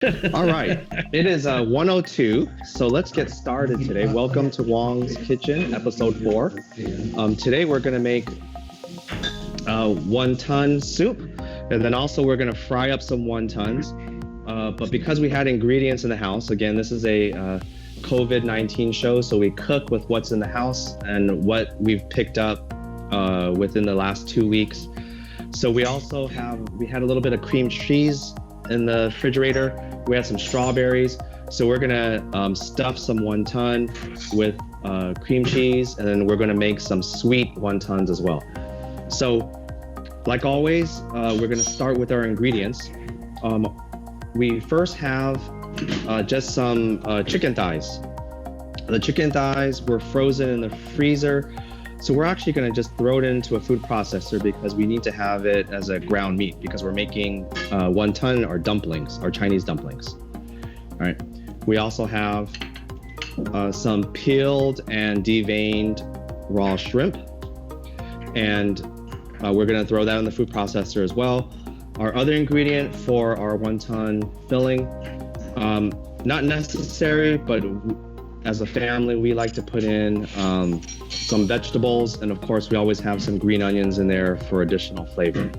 All right, it is 1:02, so let's get started today. Welcome to Wong's Kitchen, episode 4. Today we're going to make wonton soup, and then also we're going to fry up some wontons. But because we had ingredients in the house, again, this is a COVID-19 show, so we cook with what's in the house and what we've picked up within the last 2 weeks. So we had a little bit of cream cheese in the refrigerator. We had some strawberries. So we're gonna stuff some wonton with cream cheese, and then we're gonna make some sweet wontons as well. So like always, we're gonna start with our ingredients. We first have just some chicken thighs. The chicken thighs were frozen in the freezer. So we're actually going to just throw it into a food processor because we need to have it as a ground meat because we're making wonton or dumplings, or Chinese dumplings. All right. We also have some peeled and deveined raw shrimp. And we're going to throw that in the food processor as well. Our other ingredient for our wonton filling, not necessary, but as a family, we like to put in some vegetables, and of course, we always have some green onions in there for additional flavor.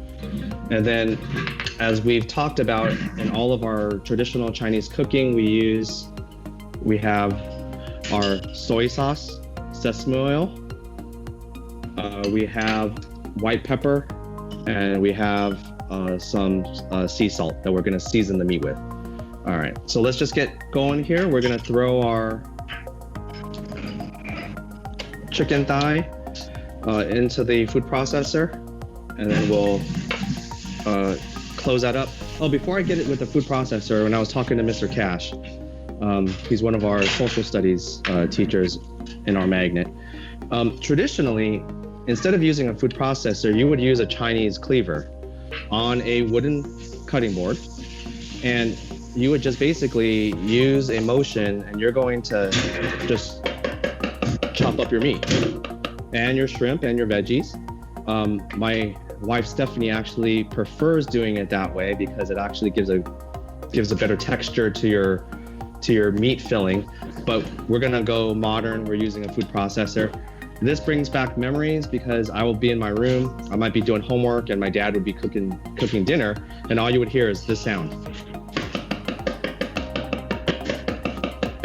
And then, as we've talked about in all of our traditional Chinese cooking, we have our soy sauce, sesame oil, we have white pepper, and we have some sea salt that we're going to season the meat with. All right, so let's just get going here. We're going to throw our chicken thigh into the food processor, and then we'll close that up. Oh, before I get it with the food processor, when I was talking to Mr. Cash, he's one of our social studies teachers in our magnet. Traditionally, instead of using a food processor, you would use a Chinese cleaver on a wooden cutting board, and you would just basically use a motion, and you're going to just chop up your meat and your shrimp and your veggies. My wife Stephanie actually prefers doing it that way because it actually gives a better texture to your meat filling. But we're gonna go modern. We're using a food processor. This brings back memories because I will be in my room. I might be doing homework, and my dad would be cooking dinner, and all you would hear is this sound.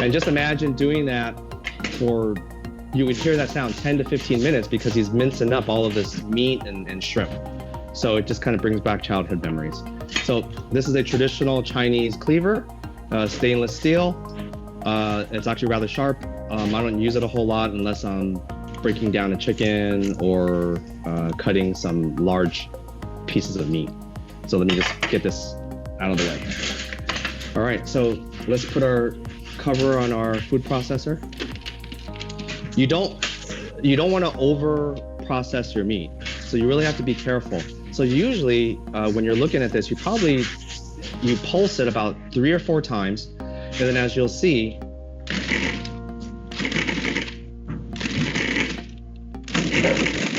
And just imagine doing that you would hear that sound 10 to 15 minutes because he's mincing up all of this meat and shrimp. So it just kind of brings back childhood memories. So this is a traditional Chinese cleaver, stainless steel. It's actually rather sharp. I don't use it a whole lot unless I'm breaking down a chicken or cutting some large pieces of meat. So let me just get this out of the way. All right, so let's put our cover on our food processor. You don't want to over process your meat, so you really have to be careful. So usually when you're looking at this, you pulse it about 3 or 4 times, and then as you'll see,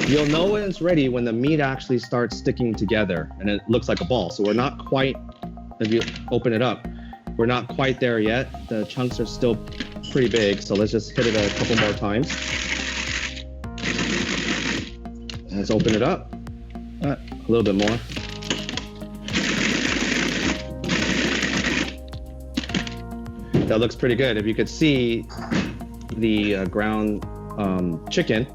you'll know when it's ready when the meat actually starts sticking together and it looks like a ball. So we're not quite, if you open it up, we're not quite there yet. The chunks are still pretty big, so let's just hit it a couple more times. Let's open it up. A little bit more. That looks pretty good. If you could see, the ground chicken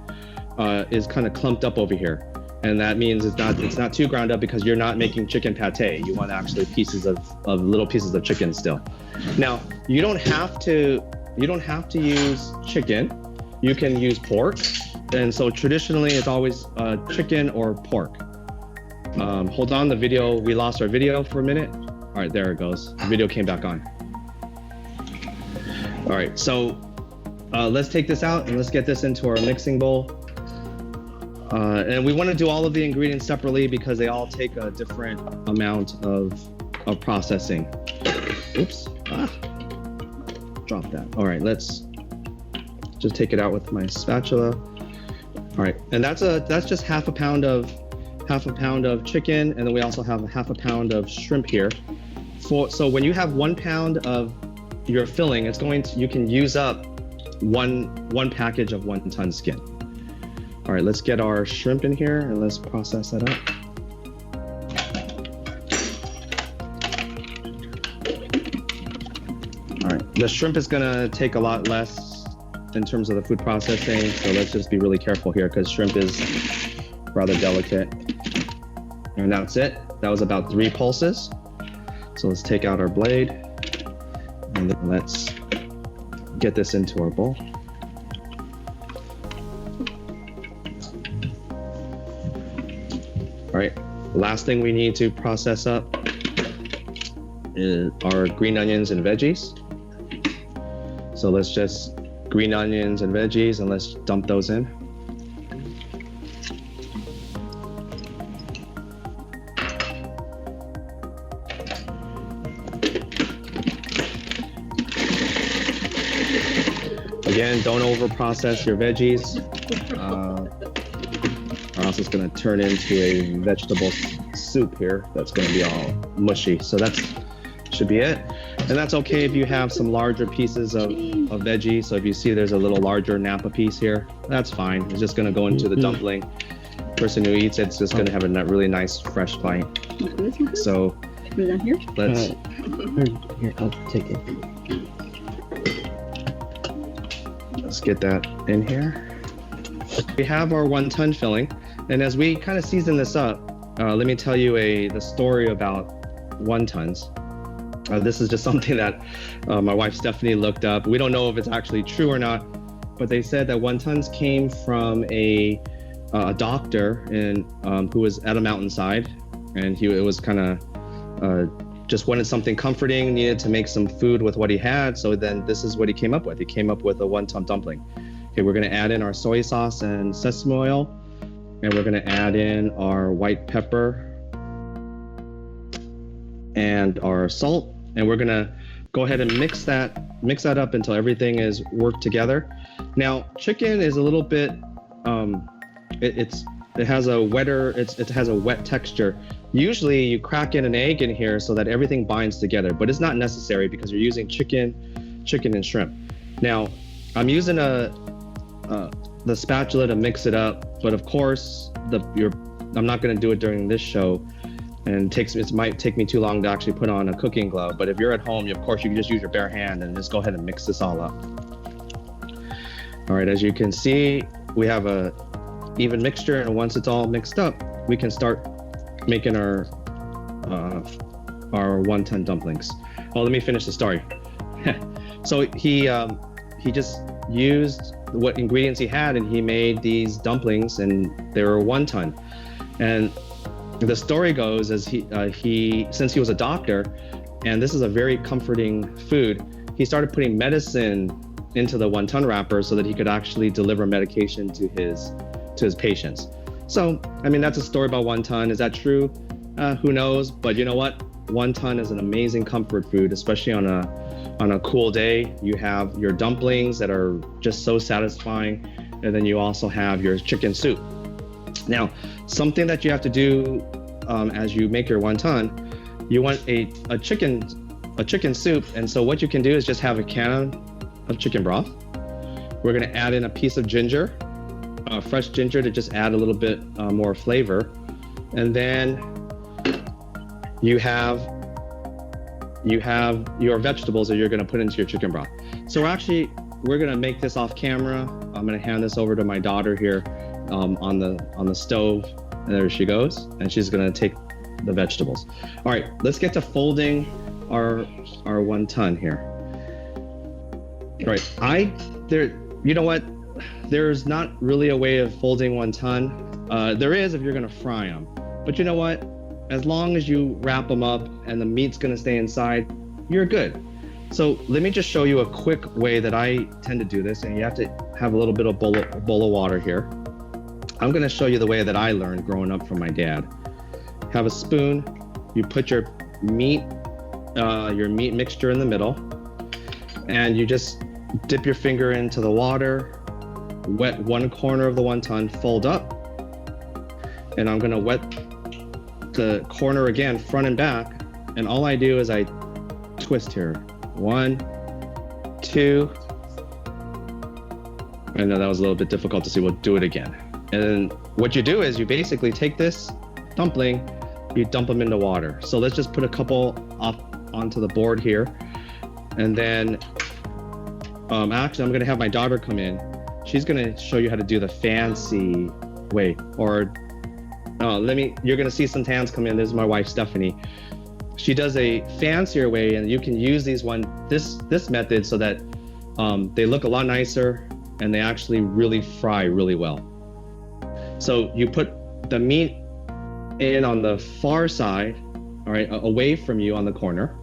is kind of clumped up over here, and that means it's not too ground up because you're not making chicken pate. You want actually little pieces of chicken still. Now you don't have to use chicken. You can use pork, and so traditionally it's always chicken or pork. Hold on, we lost our video for a minute. All right, there it goes. The video came back on. All right, so let's take this out and let's get this into our mixing bowl. And we want to do all of the ingredients separately because they all take a different amount of processing. Oops. Drop that. All right, let's just take it out with my spatula. All right, and that's just half a pound of chicken, and then we also have a half a pound of shrimp here. So when you have 1 pound of your filling, you can use up one package of wonton skin. All right, let's get our shrimp in here and let's process that up. All right, the shrimp is gonna take a lot less in terms of the food processing, so let's just be really careful here because shrimp is rather delicate. And that's it. That was about 3 pulses. So let's take out our blade and then let's get this into our bowl. All right, last thing we need to process up is our green onions and veggies. So let's just green onions and veggies and let's dump those in. Again, don't over process your veggies, or else it's gonna turn into a vegetable soup here that's gonna be all mushy. So that should be it. And that's okay if you have some larger pieces of veggie. So if you see there's a little larger Napa piece here, that's fine. It's just gonna go into the dumpling. Person who eats it's just gonna have a really nice fresh bite. So let's here, I'll take it. Let's get that in here. We have our wonton filling, and as we kind of season this up, let me tell you the story about wontons. This is just something that my wife Stephanie looked up. We don't know if it's actually true or not, but they said that wontons came from a doctor who was at a mountainside, and it was kind of just wanted something comforting, needed to make some food with what he had. So then this is what he came up with. He came up with a wonton dumpling. Okay, we're gonna add in our soy sauce and sesame oil, and we're gonna add in our white pepper and our salt, and we're gonna go ahead and mix that up until everything is worked together. Now, chicken is a little bit, it has a wet texture. Usually you crack in an egg in here so that everything binds together, but it's not necessary because you're using chicken and shrimp. Now, I'm using the spatula to mix it up, but of course, I'm not gonna do it during this show, and it might take me too long to actually put on a cooking glove. But if you're at home, of course, you can just use your bare hand and just go ahead and mix this all up. All right, as you can see, we have a even mixture, and once it's all mixed up, we can start making our wonton dumplings. Oh, let me finish the story. So he just used what ingredients he had, and he made these dumplings, and they were wonton. And the story goes, as since he was a doctor, and this is a very comforting food, he started putting medicine into the wonton wrapper so that he could actually deliver medication to his patients. So, I mean, that's a story about wonton. Is that true? Who knows? But you know what? Wonton is an amazing comfort food, especially on a cool day. You have your dumplings that are just so satisfying, and then you also have your chicken soup. Now, something that you have to do as you make your wonton, you want a chicken soup, and so what you can do is just have a can of chicken broth. We're going to add in a piece of ginger, fresh ginger, to just add a little bit more flavor, and then you have your vegetables that you're going to put into your chicken broth. So we're going to make this off camera. I'm going to hand this over to my daughter here on the stove, and there she goes, and she's going to take the vegetables. All right, let's get to folding our wonton here. All right, you know what? There's not really a way of folding wonton. There is if you're gonna fry them, but you know what? As long as you wrap them up and the meat's gonna stay inside, you're good. So let me just show you a quick way that I tend to do this, and you have to have a little bit of bowl of water here. I'm gonna show you the way that I learned growing up from my dad. Have a spoon, you put your meat mixture in the middle, and you just dip your finger into the water, wet one corner of the wonton, fold up, and I'm gonna wet the corner again, front and back, and all I do is I twist here. 1, 2. I know that was a little bit difficult to see. We'll do it again. And then what you do is you basically take this dumpling, you dump them into water. So let's just put a couple up onto the board here. And then actually I'm gonna have my daughter come in. She's gonna show you how to do the fancy way. Or you're gonna see some hands come in. This is my wife, Stephanie. She does a fancier way, and you can use this method so that they look a lot nicer and they actually really fry really well. So you put the meat in on the far side, all right, away from you on the corner.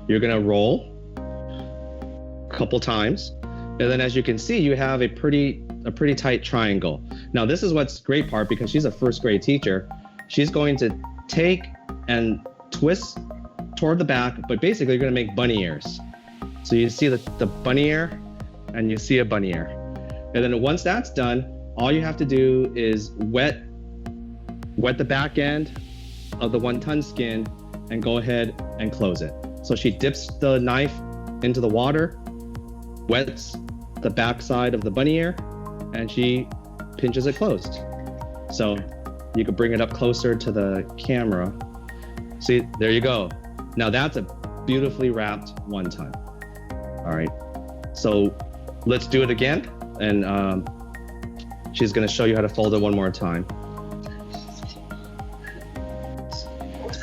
You're gonna roll a couple times, and then as you can see, you have a pretty tight triangle. Now this is what's great part, because she's a first grade teacher. She's going to take and twist toward the back, but basically you're gonna make bunny ears. So you see the bunny ear, and you see a bunny ear. And then once that's done, all you have to do is wet the back end of the wonton skin and go ahead and close it. So she dips the knife into the water, wets the back side of the bunny ear, and she pinches it closed. So you can bring it up closer to the camera. See, there you go. Now that's a beautifully wrapped wonton. All right, so let's do it again. And she's gonna show you how to fold it one more time.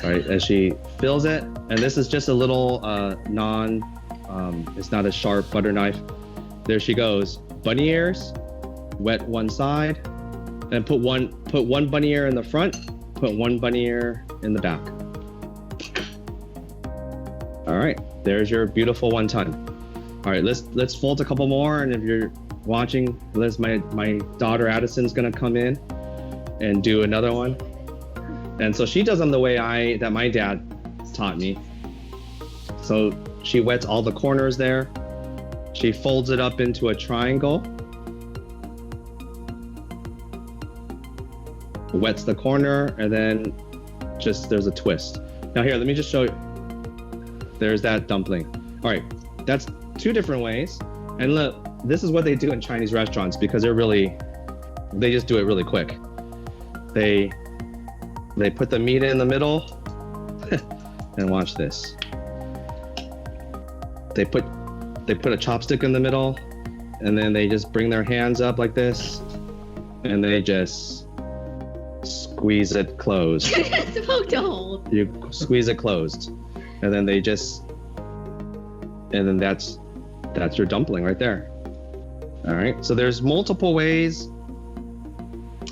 All right, as she fills it, and this is just a little it's not a sharp butter knife. There she goes. Bunny ears, wet one side, and put one bunny ear in the front, put one bunny ear in the back. All right, there's your beautiful wonton. All right, let's fold a couple more, and if you're watching, my daughter Addison's gonna come in and do another one. And so she does them the way that my dad taught me. So she wets all the corners there. She folds it up into a triangle. Wets the corner, and then there's a twist. Now here, let me just show you. There's that dumpling. All right, that's 2 different ways. And look, this is what they do in Chinese restaurants, because they just do it really quick. They put the meat in the middle, and watch this. They put a chopstick in the middle, and then they just bring their hands up like this, and they just squeeze it closed. Poked a hole. You squeeze it closed, and then that's your dumpling right there. All right, so there's multiple ways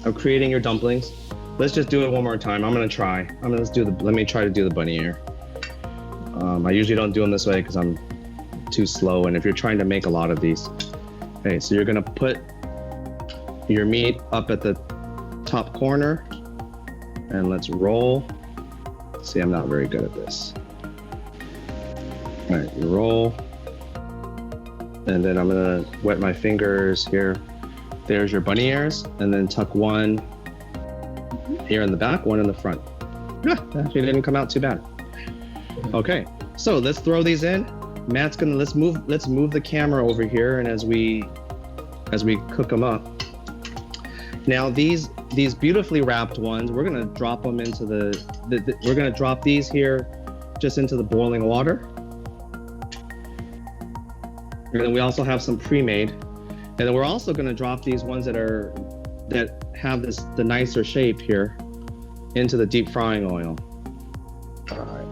of creating your dumplings. Let's just do it one more time. Let me try to do the bunny ear. I usually don't do them this way because I'm too slow, and if you're trying to make a lot of these. Okay, so you're gonna put your meat up at the top corner, and let's roll. See, I'm not very good at this. All right, you roll. And then I'm gonna wet my fingers here. There's your bunny ears, and then tuck one here in the back, one in the front. Actually didn't come out too bad. Okay, so let's throw these in. Matt's gonna let's move the camera over here, and as we cook them up. Now these beautifully wrapped ones, we're gonna drop them into we're gonna drop these here just into the boiling water. And then we also have some pre-made, and then we're also gonna drop these ones that have the nicer shape here into the deep frying oil. All right,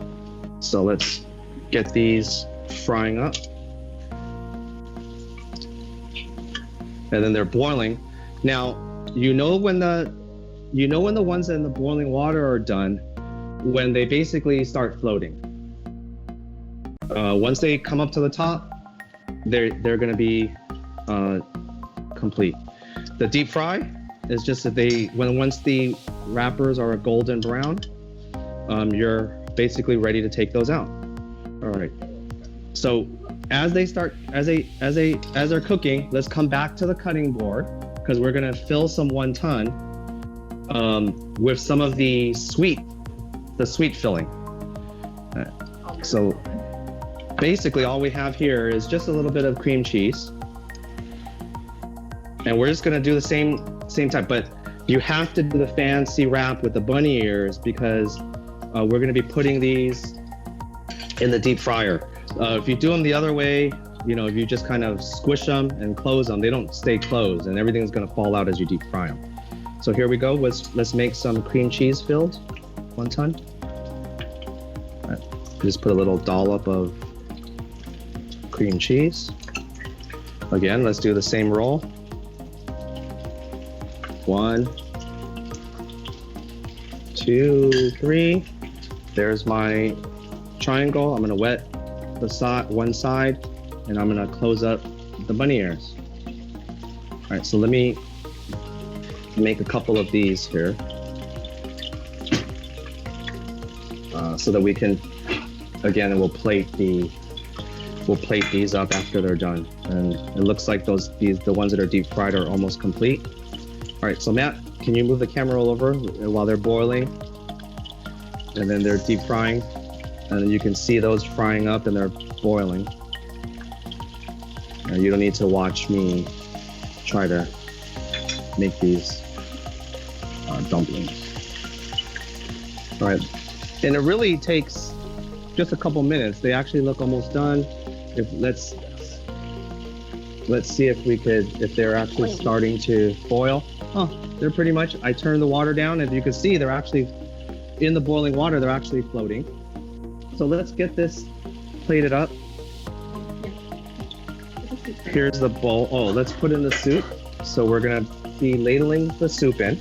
so let's get these frying up, and then they're boiling. Now you know when the ones in the boiling water are done when they basically start floating. Once they come up to the top, they're going to be complete. The deep fry is just that once the wrappers are a golden brown, you're basically ready to take those out. All right. So as they're cooking, let's come back to the cutting board, because we're going to fill some wonton with some of the sweet filling. So basically all we have here is just a little bit of cream cheese. And we're just gonna do the same type, but you have to do the fancy wrap with the bunny ears because we're gonna be putting these in the deep fryer. If you do them the other way, you know, if you just kind of squish them and close them, they don't stay closed and everything's gonna fall out as you deep fry them. So here we go, let's make some cream cheese filled wonton. Right. Just put a little dollop of cream cheese. Again, let's do the same roll. 1, 2, 3. There's my triangle. I'm gonna wet the side, one side, and I'm gonna close up the bunny ears. All right, so let me make a couple of these here, so that we can, again, we'll plate these up after they're done. And it looks like the ones that are deep fried are almost complete. All right, so Matt, can you move the camera all over while they're boiling? And then they're deep frying. And you can see those frying up and they're boiling. You don't need to watch me try to make these dumplings. All right, and it really takes just a couple minutes. They actually look almost done. Let's see if they're actually starting to boil. Oh, they're pretty much, I turned the water down. As you can see, they're actually in the boiling water, they're actually floating. So let's get this plated up. Here's the bowl. Oh, let's put in the soup. So we're gonna be ladling the soup in.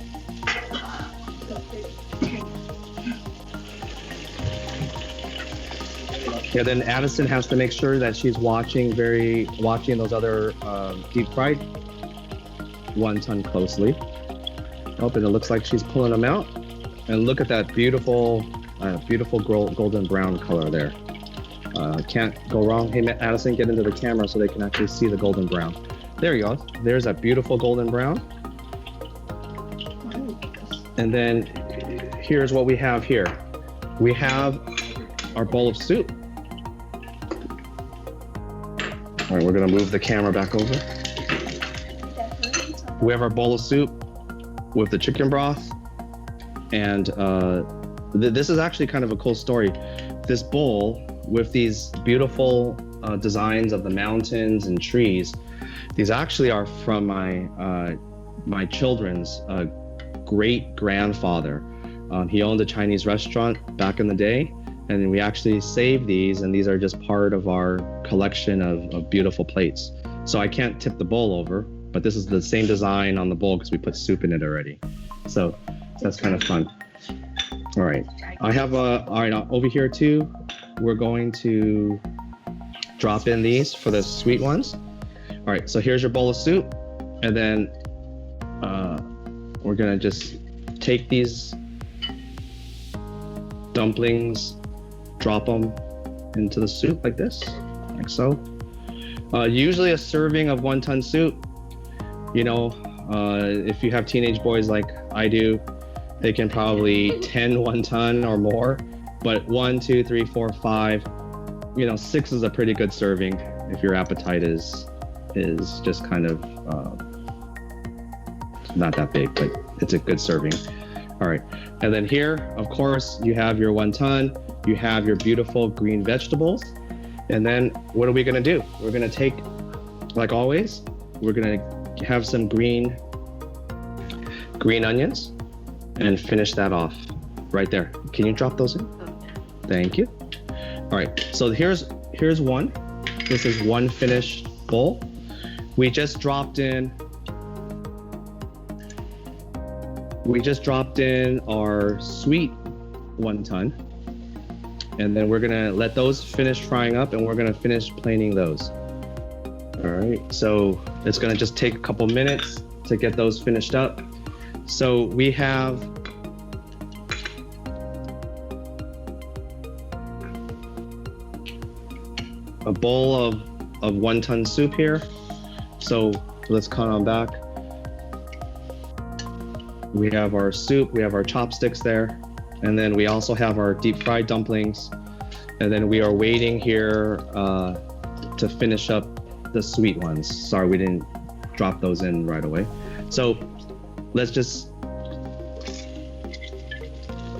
Yeah, then Addison has to make sure that she's watching those other deep fried wonton closely. Oh, and it looks like she's pulling them out. And look at that beautiful golden brown color there. Can't go wrong. Hey, Addison, get into the camera so they can actually see the golden brown. There you go. There's that beautiful golden brown. And then here's what we have here. We have our bowl of soup. All right, we're gonna move the camera back over. We have our bowl of soup with the chicken broth. And this is actually kind of a cool story. This bowl with these beautiful designs of the mountains and trees, these actually are from my children's great grandfather. He owned a Chinese restaurant back in the day, and we actually saved these, and these are just part of our collection of beautiful plates. So I can't tip the bowl over, but this is the same design on the bowl because we put soup in it already. So that's kind of fun. All right, I have all right, over here too, we're going to drop in these for the sweet ones. All right, so here's your bowl of soup, and then we're gonna just take these dumplings, drop them into the soup like this, like so. Usually a serving of wonton soup, you know, if you have teenage boys like I do, they can probably 10 wonton or more, but 1, 2, 3, 4, 5, you know, 6 is a pretty good serving if your appetite is just kind of not that big, but it's a good serving. All right, and then here, of course, you have your wonton, you have your beautiful green vegetables, and then what are we gonna do? We're gonna take, like always, we're gonna have some green onions and finish that off right there. Can you drop those in? Thank you. All right, so here's one. This is one finished bowl. We just dropped in our sweet wonton, and then we're gonna let those finish frying up, and we're gonna finish planing those. All right, so it's gonna just take a couple minutes to get those finished up. So we have a bowl of wonton soup here. So let's cut on back. We have our soup, we have our chopsticks there, and then we also have our deep fried dumplings. And then we are waiting here to finish up the sweet ones. Sorry, we didn't drop those in right away. So let's just,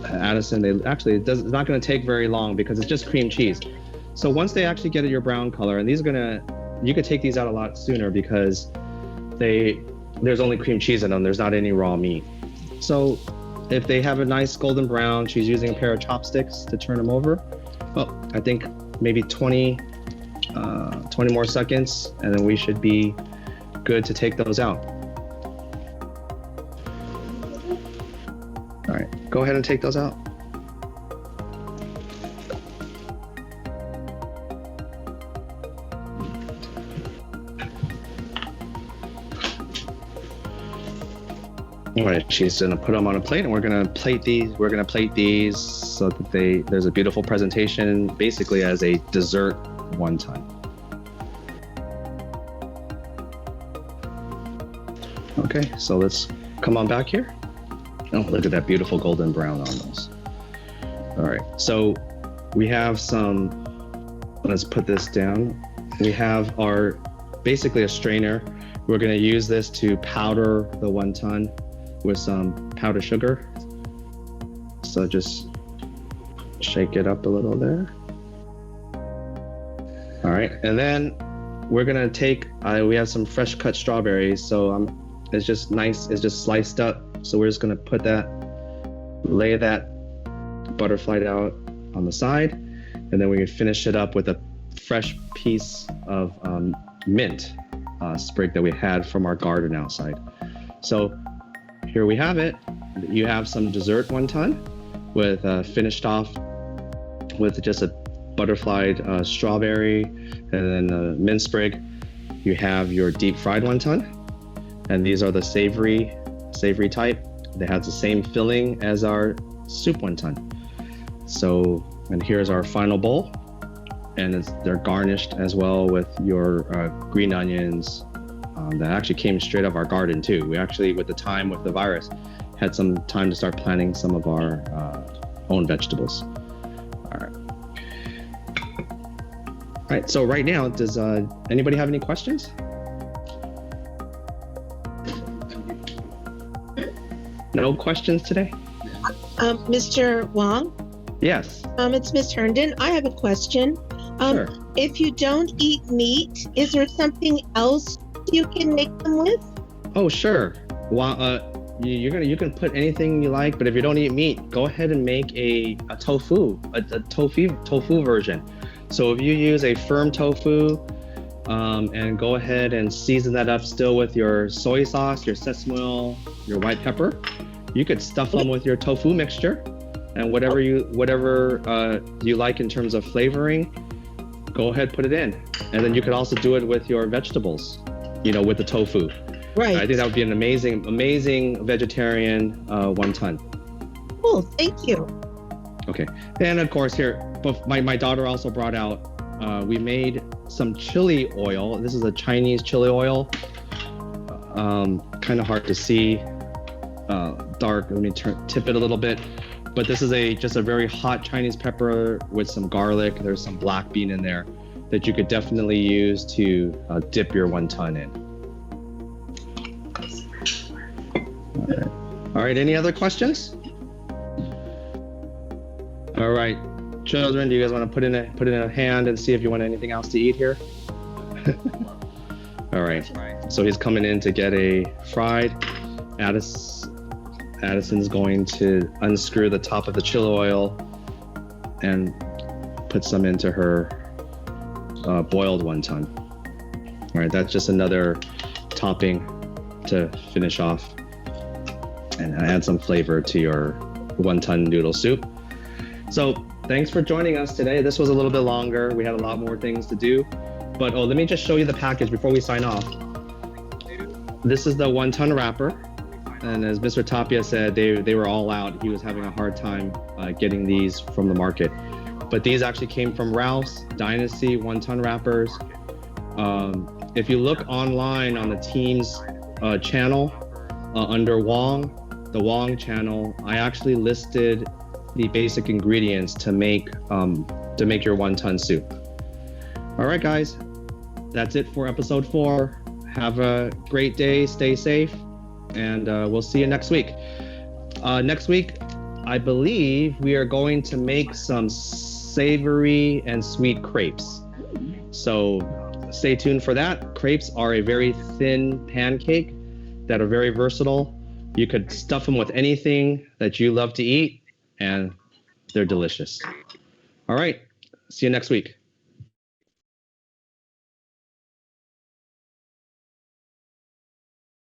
Addison, it's not gonna take very long because it's just cream cheese. So once they actually get your brown color, and you could take these out a lot sooner because there's only cream cheese in them, there's not any raw meat. So if they have a nice golden brown, she's using a pair of chopsticks to turn them over. Well, I think maybe 20 more seconds, and then we should be good to take those out. All right, go ahead and take those out. All right, she's gonna put them on a plate, and we're gonna plate these so that there's a beautiful presentation, basically as a dessert wonton. Okay, so let's come on back here. Oh, look at that beautiful golden brown on those. All right, so we have some, let's put this down. We have basically a strainer. We're gonna use this to powder the wonton with some powdered sugar. So just shake it up a little there. All right, and then we're gonna take, we have some fresh cut strawberries. So it's just nice, it's just sliced up. So we're just gonna lay that butterfly out on the side. And then we can finish it up with a fresh piece of mint sprig that we had from our garden outside. So here we have it. You have some dessert wonton with finished off with just a butterflied strawberry and then a mint sprig. You have your deep fried wonton, and these are the savory type. They have the same filling as our soup wonton. So, and here's our final bowl, and they're garnished as well with your green onions. That actually came straight off our garden too. We actually, with the virus, had some time to start planting some of our own vegetables. All right. All right, so right now, does anybody have any questions? No questions today? Mr. Wong? Yes. It's Miss Herndon. I have a question. Sure. If you don't eat meat, is there something else you can make them with? Oh, sure. Well, you can put anything you like, but if you don't eat meat, go ahead and make a tofu version. So if you use a firm tofu, and go ahead and season that up still with your soy sauce, your sesame oil, your white pepper, you could stuff them with your tofu mixture, and whatever you like in terms of flavoring, go ahead, put it in. And then you could also do it with your vegetables, with the tofu. Right. I think that would be an amazing vegetarian wonton. Cool, thank you. Okay, and of course here, but my daughter also brought out, we made some chili oil. This is a Chinese chili oil. Kind of hard to see, dark. Let me tip it a little bit. But this is just a very hot Chinese pepper with some garlic. There's some black bean in there that you could definitely use to dip your wonton in. All right, any other questions? All right, children, do you guys want to put in a hand and see if you want anything else to eat here? All right, so he's coming in to get a fried. Addison's going to unscrew the top of the chili oil and put some into her boiled wonton. All right, that's just another topping to finish off and add some flavor to your wonton noodle soup. So thanks for joining us today. This was a little bit longer. We had a lot more things to do, but let me just show you the package before we sign off. This is the wonton wrapper. And as Mr. Tapia said, they were all out. He was having a hard time getting these from the market. But these actually came from Ralph's Dynasty wonton wrappers. If you look online on the team's channel under Wong, the Wong channel, I actually listed the basic ingredients to make to make your wonton soup. All right, guys, that's it for episode 4. Have a great day, stay safe, and we'll see you next week. Next week, I believe we are going to make some savory and sweet crepes. So stay tuned for that. Crepes are a very thin pancake that are very versatile. You could stuff them with anything that you love to eat, and they're delicious. All right, see you next week.